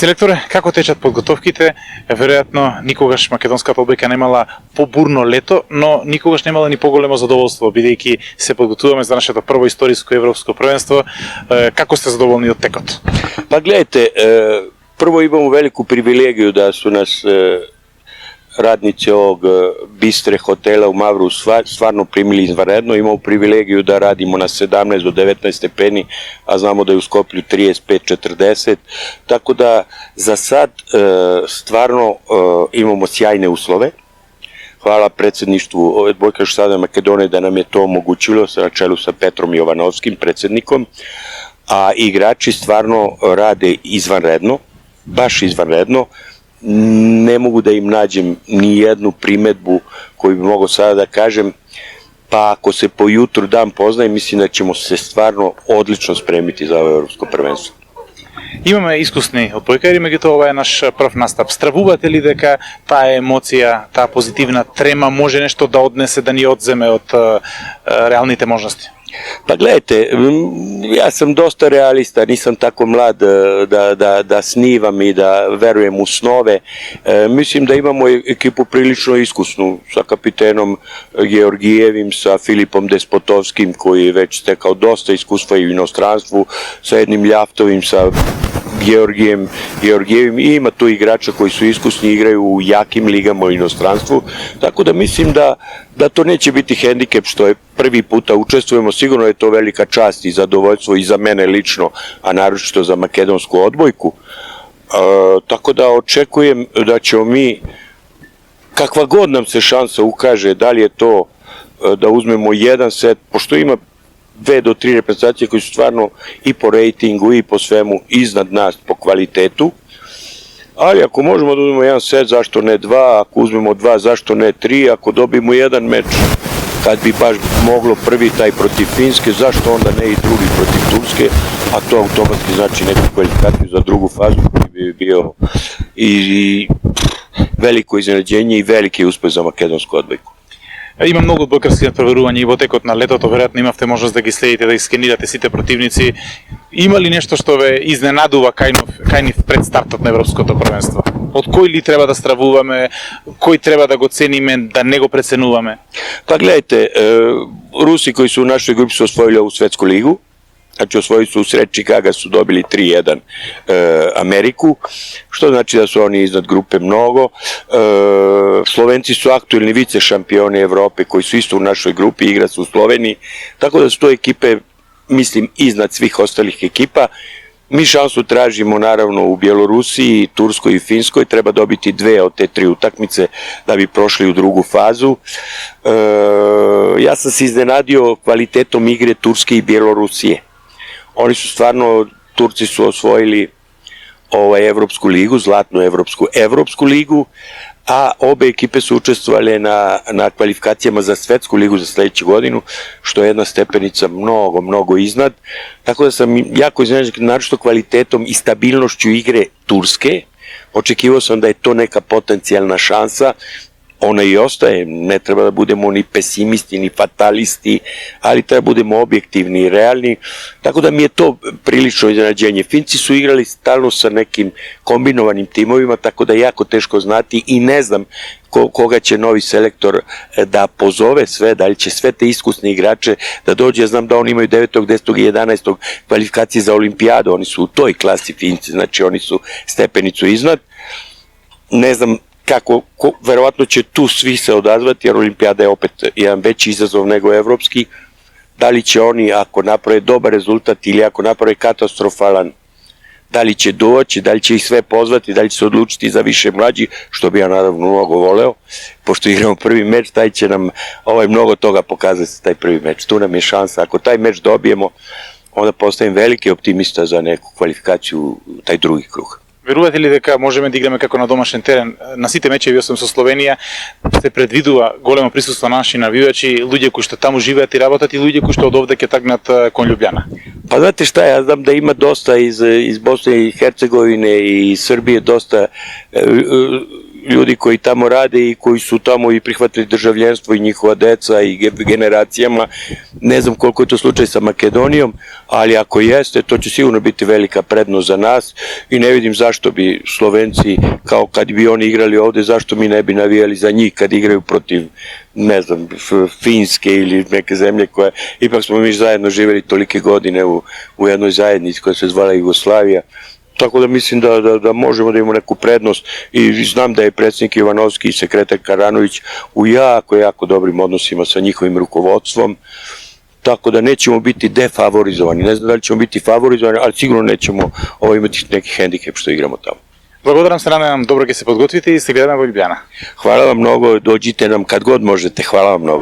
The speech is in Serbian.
Селекторе, како течат подготовките? Веројатно, никогаш македонската одбојка немала побурно лето, но никогаш немала ни поголемо задоволство, бидејќи се подготуваме за нашето прво историско европско првенство. Како сте задоволни од текот? Pa gledajte, prvo imamo veliku privilegiju da su nas radnici ovog Bistre hotela u Mavru stvarno primili izvanredno. Imamo privilegiju da radimo na 17 do 19 stepeni, a znamo da je u Skoplju 35-40. Tako da za sad stvarno imamo sjajne uslove. Hvala predsjedništvu Odbojkaškog saveza Makedonije da nam je to omogućilo na čelu sa Petrom Jovanovskim, predsjednikom. A igrači stvarno rade izvanredno, baš izvanredno. Ne mogu da im nađem ni jednu primedbu koju bi mogao sada da kažem, pa ako se po jutru dan poznaje, mislim da ćemo se stvarno odlično spremiti za ovo evropsko prvenstvo. Имаме искусни одбојкари, меѓутоа ова е наш прв настап. Стравувате ли дека таа емоција, таа позитивна трема може нешто да однесе, да ни одземе од реалните можности? Pa gledajte, ja sam dosta realista, nisam tako mlad da snivam i da verujem u snove. Mislim da imamo ekipu prilično iskusnu, sa kapitenom Georgijevim, sa Filipom Despotovskim koji je već stekao dosta iskustva i u inostranstvu, sa jednim Ljaftovim, sa Georgijevim, i ima tu igrača koji su iskusni, igraju u jakim ligama u inostranstvu, tako da mislim da to neće biti hendikep što je prvi puta učestvujemo. Sigurno je to velika čast i zadovoljstvo i za mene lično, a naročito za makedonsku odbojku. Tako da očekujem da ćemo mi, kakva god nam se šansa ukaže, da li je to da uzmemo jedan set, pošto ima 2 do 3 reprezentacije koji su stvarno i po rejtingu i po svemu iznad nas po kvalitetu, ali ako možemo da uzmemo jedan set, zašto ne 2, ako uzmemo 2, zašto ne 3, ako dobijemo jedan meč, kad bi baš moglo prvi taj protiv Finske, zašto onda ne i drugi protiv Turske, a to automatski znači neku kvalifikaciju za drugu fazu koji bi bio i veliko iznenađenje i veliki uspeh za makedonsku odbojku. Има многу одбојкарски надпреварувања и во текот на летото, веројатно имавте можност да ги следите, да ги скенирате сите противници. Има ли нешто што ве изненадува кај нив пред стартот на европското првенство? Од кој ли треба да стравуваме, кој треба да го цениме, да не го преценуваме? Pa gledajte, Rusi koji su u našoj grupi su osvojili ovu svetsku ligu, znači osvojili su u sred Čikaga, su dobili 3-1 Ameriku, što znači da su oni iznad grupe mnogo. Slovenci su aktuelni vice šampioni Evrope koji su isto u našoj grupi, igra su u Sloveniji, tako da su to ekipe, mislim, iznad svih ostalih ekipa. Mi šansu tražimo naravno u Bjelorusiji, Turskoj i Finskoj, treba dobiti 2 od te 3 utakmice da bi prošli u drugu fazu. Ja sam se iznenadio kvalitetom igre Turske i Bjelorusije. Oni su stvarno, Turci su osvojili Evropsku ligu, zlatnu Evropsku ligu, a obe ekipe su učestvovale na kvalifikacijama za svetsku ligu za sledeću godinu, što je jedna stepenica mnogo iznad. Tako da sam jako iznenađen naročito kvalitetom i stabilnošću igre Turske. Očekivao sam da je to neka potencijalna šansa. Ona i ostaje, ne treba da budemo ni pesimisti, ni fatalisti, ali treba da budemo objektivni i realni, tako da mi je to prilično iznenađenje. Finci su igrali stalno sa nekim kombinovanim timovima, tako da je jako teško znati i ne znam koga će novi selektor da pozove sve, da li će sve te iskusne igrače da dođe. Ja znam da oni imaju 9., 10. i 11. kvalifikacije za olimpijadu, oni su u toj klasi Finci, znači oni su stepenicu iznad. Ne znam kako, verovatno će tu svi se odazvati, jer olimpijada je opet jedan veći izazov nego evropski. Da li će oni, ako naprave dobar rezultat ili ako naprave katastrofalan, da li će doći, da li će ih sve pozvati, da li će se odlučiti za više mlađi, što bi ja naravno mnogo voleo, pošto igramo prvi meč, taj će nam mnogo toga pokazati, taj prvi meč. Tu nam je šansa, ako taj meč dobijemo, onda postajem veliki optimista za neku kvalifikaciju, taj drugi krug. Верувате ли дека можеме да играме како на домашен терен? На сите мечеви освен со Словенија се предвидува големо присуство на наши навивачи, луѓе кои што таму живеат и работат и луѓе кои што од овде ќе тргнат кон Љубљана. Pa znate šta, ja znam da ima dosta iz Bosne i Hercegovine i Srbije, dosta ljudi koji tamo rade i koji su tamo i prihvatili državljanstvo i njihova deca i generacijama. Ne znam koliko je to slučaj sa Makedonijom, ali ako jeste, to će sigurno biti velika prednost za nas i ne vidim zašto bi Slovenci, kao kad bi oni igrali ovde, zašto mi ne bi navijali za njih kad igraju protiv, ne znam, Finske ili neke zemlje koje, ipak smo mi zajedno živjeli tolike godine u jednoj zajednici koja se zvala Jugoslavija. Tako da mislim da možemo da imamo neku prednost i znam da je predsjednik Ivanovski i sekretar Karanović u jako dobrim odnosima sa njihovim rukovodstvom, tako da nećemo biti defavorizovani. Ne znam da li ćemo biti favorizovani, ali sigurno nećemo imati neki hendikep što igramo tamo. Благодарам се, надевам добро ќе се подготвите и се гледаме во Љубљана. Hvala vam mnogo, dođite nam kad god možete, hvala vam mnogo.